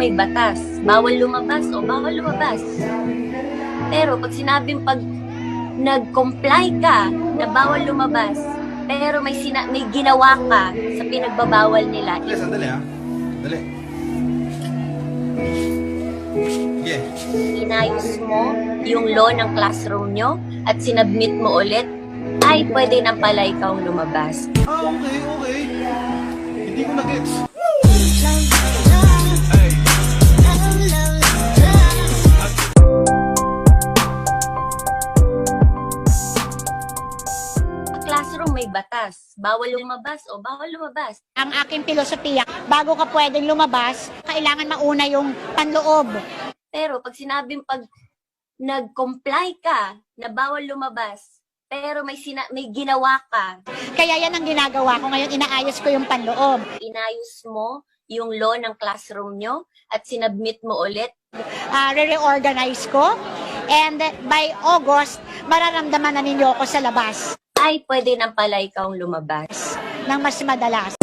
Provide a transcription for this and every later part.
may batas. Bawal lumabas o bawal lumabas. Pero pag sinabing pag nag-comply ka na bawal lumabas, pero may ginawa ka sa pinagbabawal nila. Sandali ha. Sandali. Sige. Inayos mo yung law ng classroom nyo at sinabmit mo ulit, ay pwede na pala ikaw lumabas. Okay, okay. Hindi ko na-gets. Classroom may batas. Bawal lumabas o bawal lumabas. Ang aking filosofiya, bago ka pwedeng lumabas, kailangan mauna yung panloob. Pero pag sinabing pag nag-comply ka na bawal lumabas, pero may ginawa ka, Kaya yan ang ginagawa ko ngayon, inaayos ko yung panloob. inayos mo yung law ng classroom nyo at sinabmit mo ulit, Re-reorganize ko. And by August, mararamdaman na ninyo ako sa labas ay pwede na pala ikaw lumabas. ng mas madalas.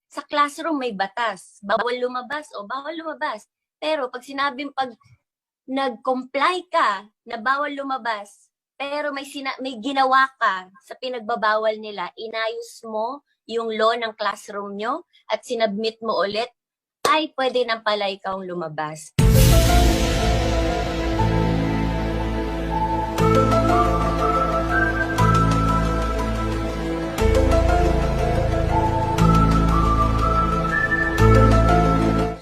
Sa classroom may batas. Bawal lumabas o bawal lumabas. Pero pag sinabing pag nag-comply ka na bawal lumabas, pero may ginawa ka sa pinagbabawal nila, inayos mo yung law ng classroom nyo at sinabmit mo ulit, ay pwede na pala ikaw lumabas.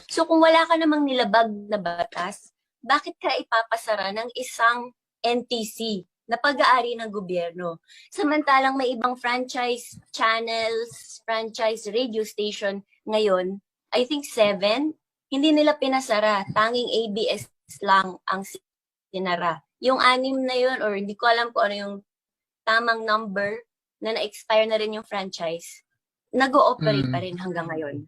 So kung wala ka namang nilabag na batas, bakit ka ipapasara ng isang NTC na pag-aari ng gobyerno? Samantalang may ibang franchise channels, franchise radio station ngayon, I think 7, hindi nila pinasara. Tanging ABS lang ang sinara. Yung 6 na yun, or hindi ko alam kung ano yung tamang number na na-expire na rin yung franchise, nag-ooperate pa rin hanggang ngayon.